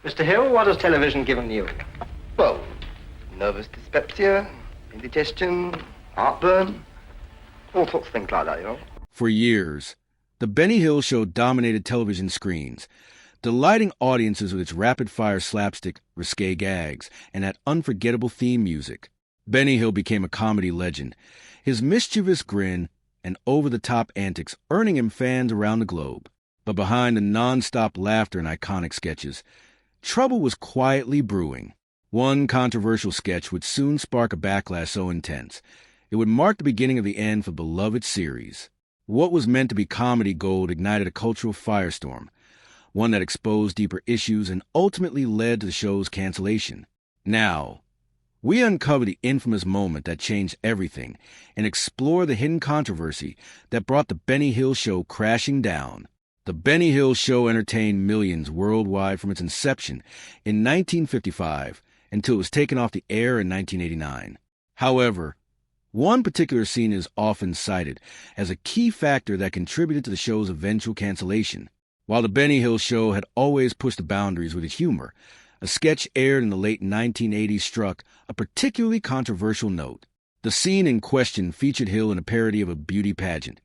Mr. Hill, what has television given you? Well, nervous dyspepsia, indigestion, heartburn, all sorts of things like that, you know. For years, The Benny Hill Show dominated television screens, delighting audiences with its rapid-fire slapstick, risque gags, and that unforgettable theme music. Benny Hill became a comedy legend, his mischievous grin and over-the-top antics earning him fans around the globe. But behind the non-stop laughter and iconic sketches, trouble was quietly brewing. One controversial sketch would soon spark a backlash so intense, it would mark the beginning of the end for the beloved series. What was meant to be comedy gold ignited a cultural firestorm, one that exposed deeper issues and ultimately led to the show's cancellation. Now, we uncover the infamous moment that changed everything and explore the hidden controversy that brought the Benny Hill Show crashing down. The Benny Hill Show entertained millions worldwide from its inception in 1955 until it was taken off the air in 1989. However, one particular scene is often cited as a key factor that contributed to the show's eventual cancellation. While the Benny Hill Show had always pushed the boundaries with its humor, a sketch aired in the late 1980s struck a particularly controversial note. The scene in question featured Hill in a parody of a beauty pageant,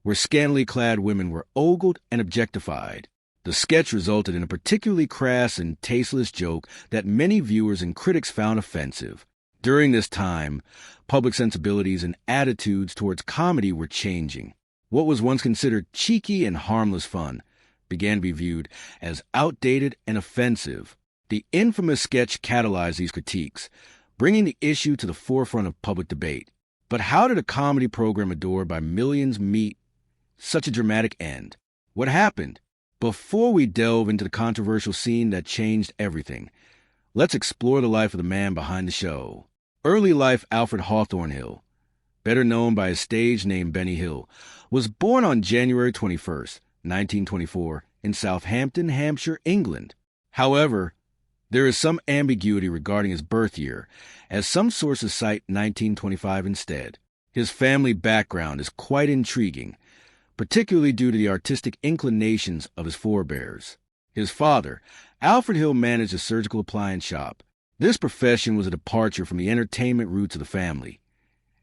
where scantily clad women were ogled and objectified. The sketch resulted in a particularly crass and tasteless joke that many viewers and critics found offensive. During this time, public sensibilities and attitudes towards comedy were changing. What was once considered cheeky and harmless fun began to be viewed as outdated and offensive. The infamous sketch catalyzed these critiques, bringing the issue to the forefront of public debate. But how did a comedy program adored by millions meet such a dramatic end? What happened? Before we delve into the controversial scene that changed everything, let's explore the life of the man behind the show. Early life Alfred Hawthorne Hill, better known by his stage name Benny Hill, was born on January 21st, 1924, in Southampton, Hampshire, England. However, there is some ambiguity regarding his birth year, as some sources cite 1925 instead. His family background is quite intriguing, particularly due to the artistic inclinations of his forebears. His father, Alfred Hill, managed a surgical appliance shop. This profession was a departure from the entertainment roots of the family,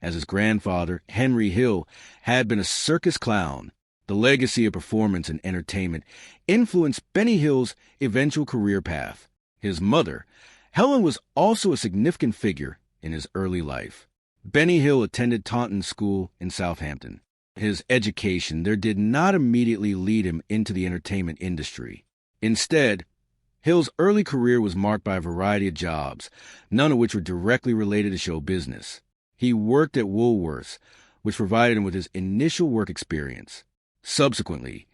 as his grandfather, Henry Hill, had been a circus clown. The legacy of performance and entertainment influenced Benny Hill's eventual career path. His mother, Helen, was also a significant figure in his early life. Benny Hill attended Taunton School in Southampton. His education there did not immediately lead him into the entertainment industry. Instead, Hill's early career was marked by a variety of jobs, none of which were directly related to show business. He worked at Woolworths, which provided him with his initial work experience. Subsequently,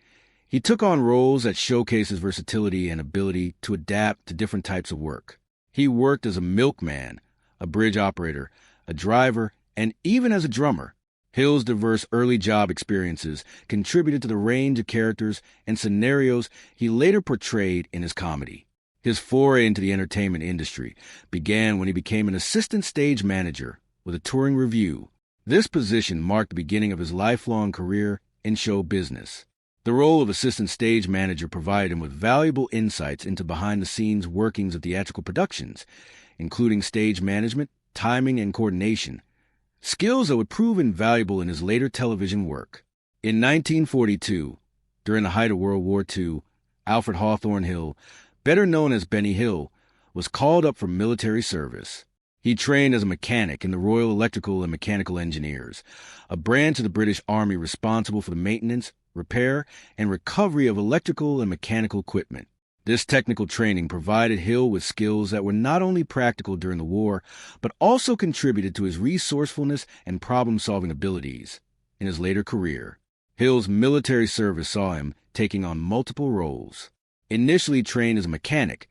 he took on roles that showcased his versatility and ability to adapt to different types of work. He worked as a milkman, a bridge operator, a driver, and even as a drummer. Hill's diverse early job experiences contributed to the range of characters and scenarios he later portrayed in his comedy. His foray into the entertainment industry began when he became an assistant stage manager with a touring revue. This position marked the beginning of his lifelong career in show business. The role of assistant stage manager provided him with valuable insights into behind-the-scenes workings of theatrical productions, including stage management, timing, and coordination, skills that would prove invaluable in his later television work. In 1942, during the height of World War II, Alfred Hawthorne Hill, better known as Benny Hill, was called up for military service. He trained as a mechanic in the Royal Electrical and Mechanical Engineers, a branch of the British Army responsible for the maintenance, repair, and recovery of electrical and mechanical equipment. This technical training provided Hill with skills that were not only practical during the war, but also contributed to his resourcefulness and problem-solving abilities. In his later career, Hill's military service saw him taking on multiple roles. Initially trained as a mechanic,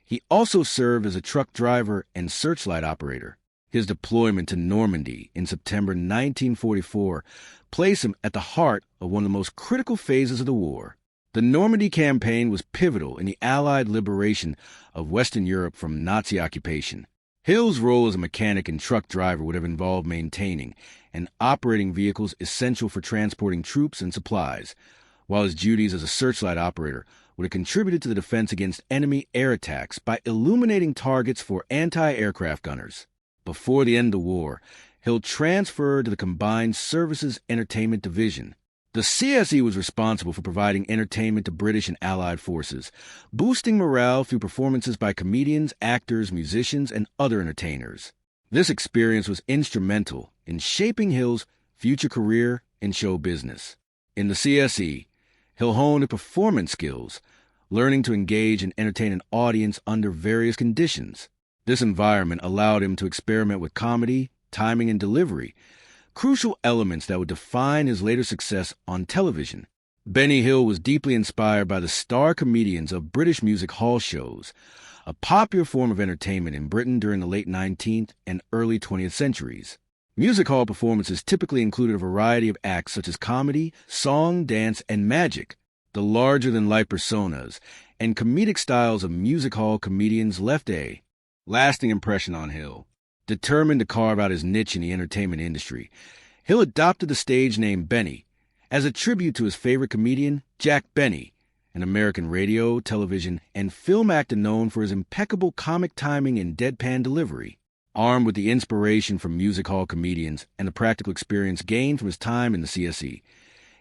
he also served as a truck driver and searchlight operator. His deployment to Normandy in September 1944 placed him at the heart of one of the most critical phases of the war. The Normandy campaign was pivotal in the Allied liberation of Western Europe from Nazi occupation. Hill's role as a mechanic and truck driver would have involved maintaining and operating vehicles essential for transporting troops and supplies, while his duties as a searchlight operator would would have contributed to the defense against enemy air attacks by illuminating targets for anti-aircraft gunners. Before the end of the war, Hill transferred to the Combined Services Entertainment Division. The CSE was responsible for providing entertainment to British and Allied forces, boosting morale through performances by comedians, actors, musicians, and other entertainers. This experience was instrumental in shaping Hill's future career in show business. In the CSE, Hill honed his performance skills, learning to engage and entertain an audience under various conditions. This environment allowed him to experiment with comedy, timing, and delivery, crucial elements that would define his later success on television. Benny Hill was deeply inspired by the star comedians of British music hall shows, a popular form of entertainment in Britain during the late 19th and early 20th centuries. Music hall performances typically included a variety of acts such as comedy, song, dance, and magic. The larger-than-life personas and comedic styles of music hall comedians left a lasting impression on Hill. Determined to carve out his niche in the entertainment industry, Hill adopted the stage name Benny as a tribute to his favorite comedian, Jack Benny, an American radio, television, and film actor known for his impeccable comic timing and deadpan delivery. Armed with the inspiration from music hall comedians and the practical experience gained from his time in the CSE,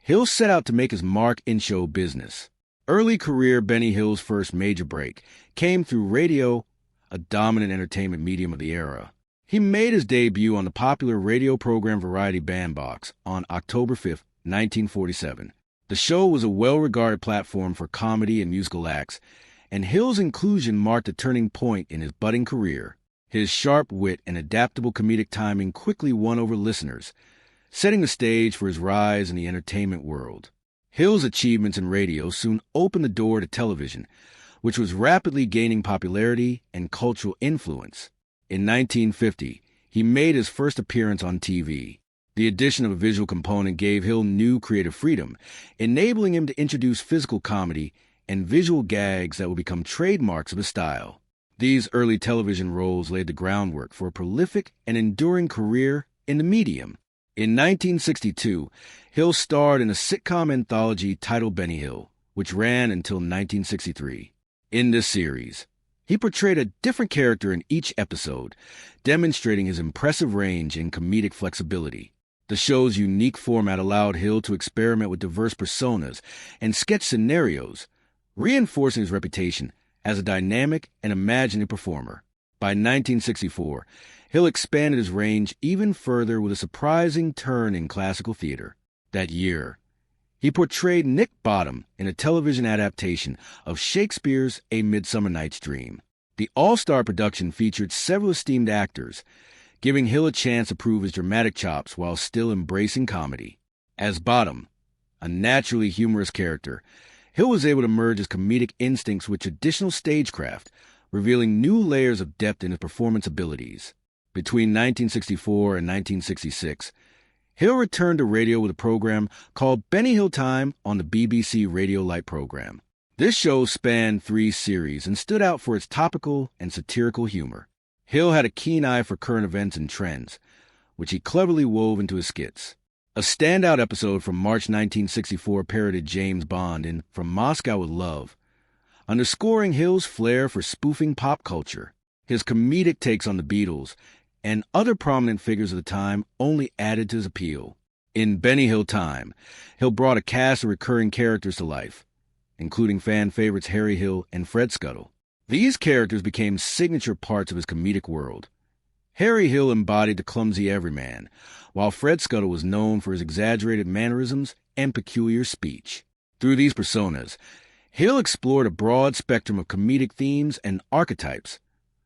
Hill set out to make his mark in show business. Early career Benny Hill's first major break came through radio, a dominant entertainment medium of the era. He made his debut on the popular radio program Variety Bandbox on October 5, 1947. The show was a well-regarded platform for comedy and musical acts, and Hill's inclusion marked a turning point in his budding career. His sharp wit and adaptable comedic timing quickly won over listeners, setting the stage for his rise in the entertainment world. Hill's achievements in radio soon opened the door to television, which was rapidly gaining popularity and cultural influence. In 1950, he made his first appearance on TV. The addition of a visual component gave Hill new creative freedom, enabling him to introduce physical comedy and visual gags that would become trademarks of his style. These early television roles laid the groundwork for a prolific and enduring career in the medium. In 1962, Hill starred in a sitcom anthology titled Benny Hill, which ran until 1963. In this series, he portrayed a different character in each episode, demonstrating his impressive range and comedic flexibility. The show's unique format allowed Hill to experiment with diverse personas and sketch scenarios, reinforcing his reputation as a dynamic and imaginative performer. By 1964, Hill expanded his range even further with a surprising turn in classical theater. That year, he portrayed Nick Bottom in a television adaptation of Shakespeare's A Midsummer Night's Dream. The all-star production featured several esteemed actors, giving Hill a chance to prove his dramatic chops while still embracing comedy. As Bottom, a naturally humorous character, Hill was able to merge his comedic instincts with traditional stagecraft, revealing new layers of depth in his performance abilities. Between 1964 and 1966, Hill returned to radio with a program called Benny Hill Time on the BBC Radio Light program. This show spanned 3 series and stood out for its topical and satirical humor. Hill had a keen eye for current events and trends, which he cleverly wove into his skits. A standout episode from March 1964 parodied James Bond in From Moscow with Love, underscoring Hill's flair for spoofing pop culture. His comedic takes on the Beatles and other prominent figures of the time only added to his appeal. In Benny Hill Time, Hill brought a cast of recurring characters to life, including fan favorites Harry Hill and Fred Scuttle. These characters became signature parts of his comedic world. Harry Hill embodied the clumsy everyman, while Fred Scuttle was known for his exaggerated mannerisms and peculiar speech. Through these personas, Hill explored a broad spectrum of comedic themes and archetypes,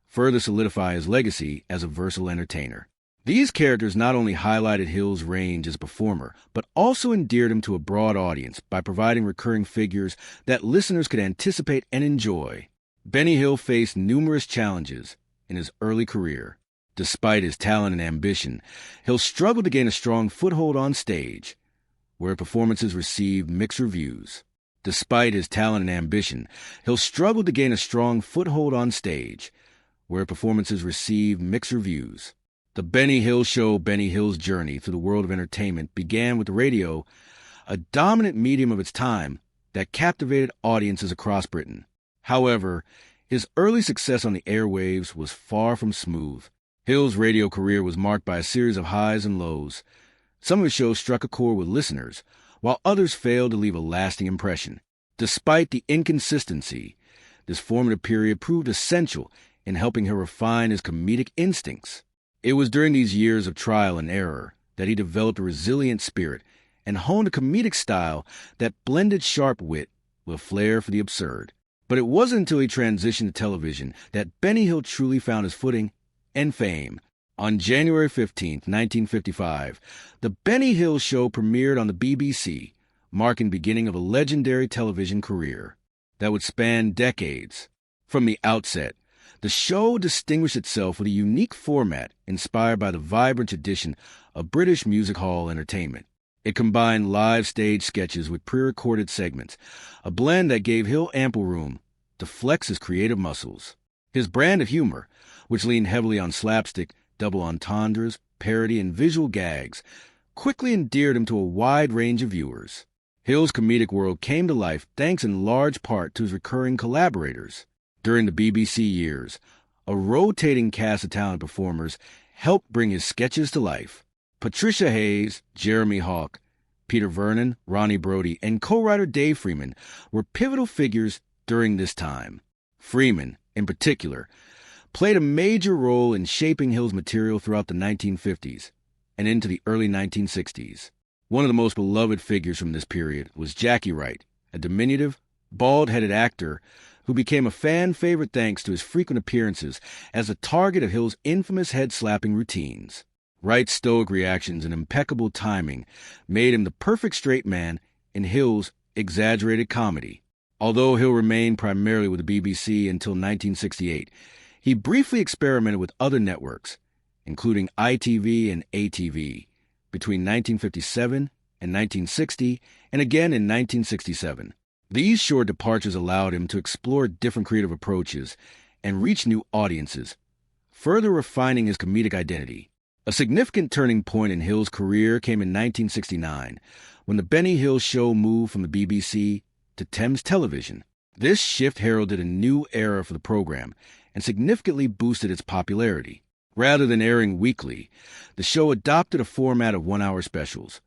further solidify his legacy as a versatile entertainer. These characters not only highlighted Hill's range as a performer, but also endeared him to a broad audience by providing recurring figures that listeners could anticipate and enjoy. Benny Hill faced numerous challenges in his early career. Despite his talent and ambition, Hill struggled to gain a strong foothold on stage, where performances received mixed reviews. Despite his talent and ambition, Hill struggled to gain a strong foothold on stage, where performances received mixed reviews. The Benny Hill Show, Benny Hill's journey through the world of entertainment began with the radio, a dominant medium of its time that captivated audiences across Britain. However, his early success on the airwaves was far from smooth. Hill's radio career was marked by a series of highs and lows. Some of his shows struck a chord with listeners, while others failed to leave a lasting impression. Despite the inconsistency, this formative period proved essential in helping him refine his comedic instincts. It was during these years of trial and error that he developed a resilient spirit and honed a comedic style that blended sharp wit with flair for the absurd. But it wasn't until he transitioned to television that Benny Hill truly found his footing and fame. On January 15, 1955, The Benny Hill Show premiered on the BBC, marking the beginning of a legendary television career that would span decades. From the outset, the show distinguished itself with a unique format inspired by the vibrant tradition of British music hall entertainment. It combined live stage sketches with pre-recorded segments, a blend that gave Hill ample room to flex his creative muscles. His brand of humor, which leaned heavily on slapstick, double entendres, parody, and visual gags, quickly endeared him to a wide range of viewers. Hill's comedic world came to life thanks in large part to his recurring collaborators. During the BBC years, a rotating cast of talented performers helped bring his sketches to life. Patricia Hayes, Jeremy Hawke, Peter Vernon, Ronnie Brody, and co-writer Dave Freeman were pivotal figures during this time. Freeman, in particular, played a major role in shaping Hill's material throughout the 1950s and into the early 1960s. One of the most beloved figures from this period was Jackie Wright, a diminutive, bald-headed actor who became a fan favorite thanks to his frequent appearances as the target of Hill's infamous head-slapping routines. Wright's stoic reactions and impeccable timing made him the perfect straight man in Hill's exaggerated comedy. Although Hill remained primarily with the BBC until 1968, he briefly experimented with other networks, including ITV and ATV, between 1957 and 1960, and again in 1967. These short departures allowed him to explore different creative approaches and reach new audiences, further refining his comedic identity. A significant turning point in Hill's career came in 1969, when The Benny Hill Show moved from the BBC to Thames Television. This shift heralded a new era for the program and significantly boosted its popularity. Rather than airing weekly, the show adopted a format of one-hour specials,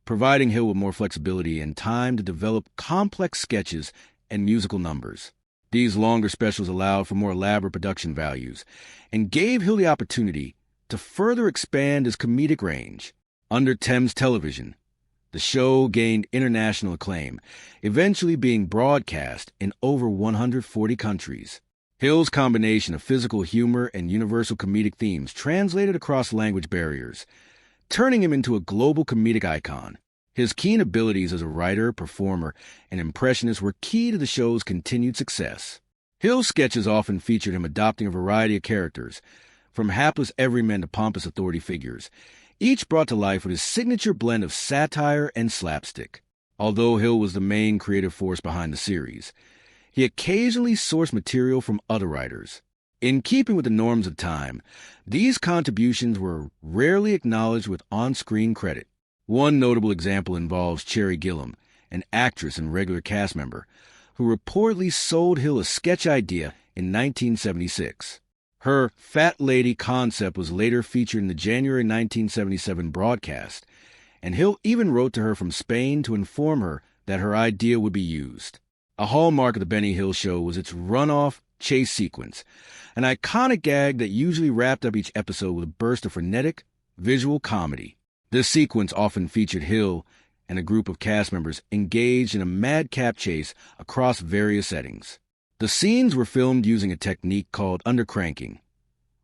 providing Hill with more flexibility and time to develop complex sketches and musical numbers. These longer specials allowed for more elaborate production values and gave Hill the opportunity to further expand his comedic range. Under Thames Television, the show gained international acclaim, eventually being broadcast in over 140 countries. Hill's combination of physical humor and universal comedic themes translated across language barriers, turning him into a global comedic icon. His keen abilities as a writer, performer, and impressionist were key to the show's continued success. Hill's sketches often featured him adopting a variety of characters, from hapless everymen to pompous authority figures, each brought to life with his signature blend of satire and slapstick. Although Hill was the main creative force behind the series, he occasionally sourced material from other writers. In keeping with the norms of time, these contributions were rarely acknowledged with on-screen credit. One notable example involves Cherry Gillum, an actress and regular cast member, who reportedly sold Hill a sketch idea in 1976. Her fat lady concept was later featured in the January 1977 broadcast, and Hill even wrote to her from Spain to inform her that her idea would be used. A hallmark of the Benny Hill Show was its runoff chase sequence, an iconic gag that usually wrapped up each episode with a burst of frenetic, visual comedy. This sequence often featured Hill and a group of cast members engaged in a madcap chase across various settings. The scenes were filmed using a technique called undercranking,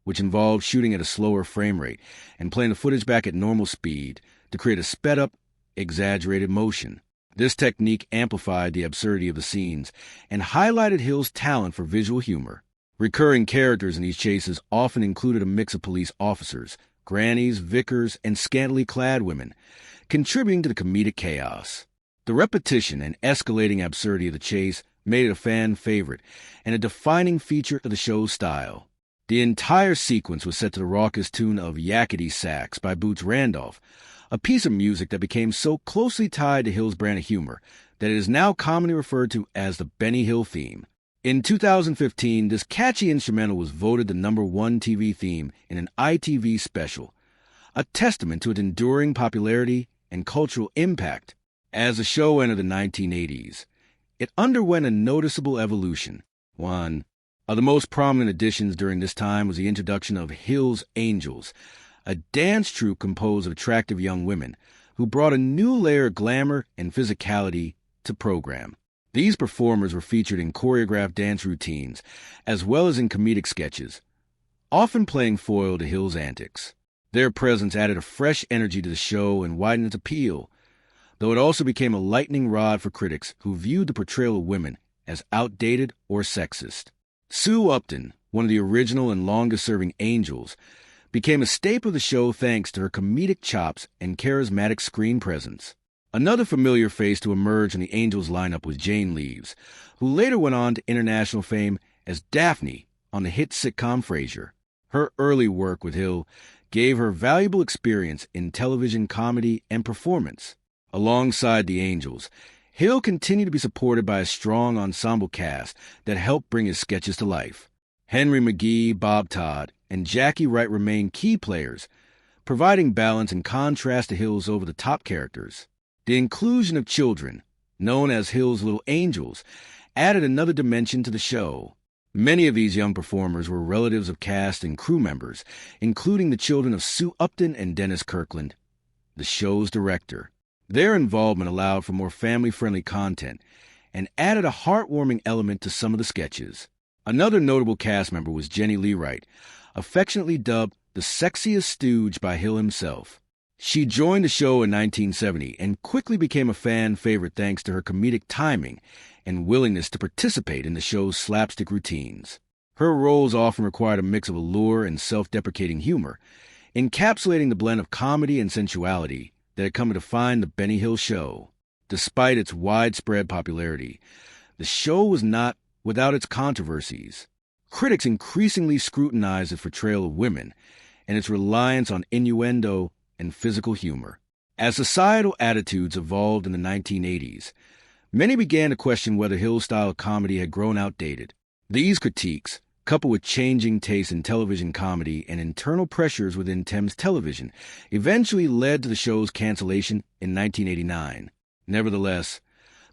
which involved shooting at a slower frame rate and playing the footage back at normal speed to create a sped-up, exaggerated motion. This technique amplified the absurdity of the scenes and highlighted Hill's talent for visual humor. Recurring characters in these chases often included a mix of police officers, grannies, vicars, and scantily clad women, contributing to the comedic chaos. The repetition and escalating absurdity of the chase made it a fan favorite and a defining feature of the show's style. The entire sequence was set to the raucous tune of Yakety Sax by Boots Randolph, a piece of music that became so closely tied to Hill's brand of humor that it is now commonly referred to as the Benny Hill theme. In 2015, this catchy instrumental was voted the #1 TV theme in an ITV special, a testament to its enduring popularity and cultural impact. As the show entered the 1980s, it underwent a noticeable evolution. One of the most prominent additions during this time was the introduction of Hill's Angels, a dance troupe composed of attractive young women who brought a new layer of glamour and physicality to program. These performers were featured in choreographed dance routines as well as in comedic sketches, often playing foil to Hill's antics. Their presence added a fresh energy to the show and widened its appeal, though it also became a lightning rod for critics who viewed the portrayal of women as outdated or sexist. Sue Upton, one of the original and longest-serving Angels, became a staple of the show thanks to her comedic chops and charismatic screen presence. Another familiar face to emerge in the Angels lineup was Jane Leeves, who later went on to international fame as Daphne on the hit sitcom Frasier. Her early work with Hill gave her valuable experience in television comedy and performance. Alongside the Angels, Hill continued to be supported by a strong ensemble cast that helped bring his sketches to life. Henry McGee, Bob Todd, and Jackie Wright remained key players, providing balance and contrast to Hill's over-the-top characters. The inclusion of children, known as Hill's Little Angels, added another dimension to the show. Many of these young performers were relatives of cast and crew members, including the children of Sue Upton and Dennis Kirkland, the show's director. Their involvement allowed for more family-friendly content and added a heartwarming element to some of the sketches. Another notable cast member was Jenny Lee Wright, affectionately dubbed the sexiest stooge by Hill himself. She joined the show in 1970 and quickly became a fan favorite thanks to her comedic timing and willingness to participate in the show's slapstick routines. Her roles often required a mix of allure and self-deprecating humor, encapsulating the blend of comedy and sensuality that had come to define the Benny Hill show. Despite its widespread popularity, the show was not without its controversies. Critics increasingly scrutinized its portrayal of women and its reliance on innuendo and physical humor. As societal attitudes evolved in the 1980s, many began to question whether Hill's style of comedy had grown outdated. These critiques, coupled with changing tastes in television comedy and internal pressures within Thames Television, eventually led to the show's cancellation in 1989. Nevertheless,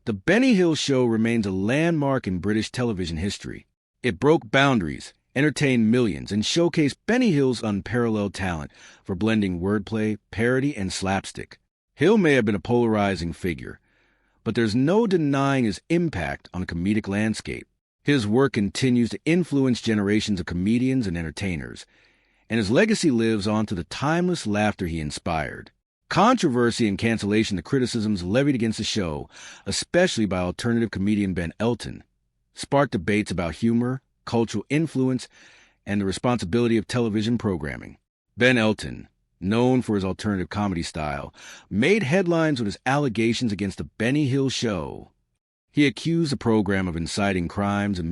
the Benny Hill Show remains a landmark in British television history. It broke boundaries, entertained millions, and showcased Benny Hill's unparalleled talent for blending wordplay, parody, and slapstick. Hill may have been a polarizing figure, but there's no denying his impact on the comedic landscape. His work continues to influence generations of comedians and entertainers, and his legacy lives on to the timeless laughter he inspired. Controversy and cancellation, the criticisms levied against the show, especially by alternative comedian Ben Elton, sparked debates about humor, cultural influence, and the responsibility of television programming. Ben Elton, known for his alternative comedy style, made headlines with his allegations against the Benny Hill Show. He accused the program of inciting crimes and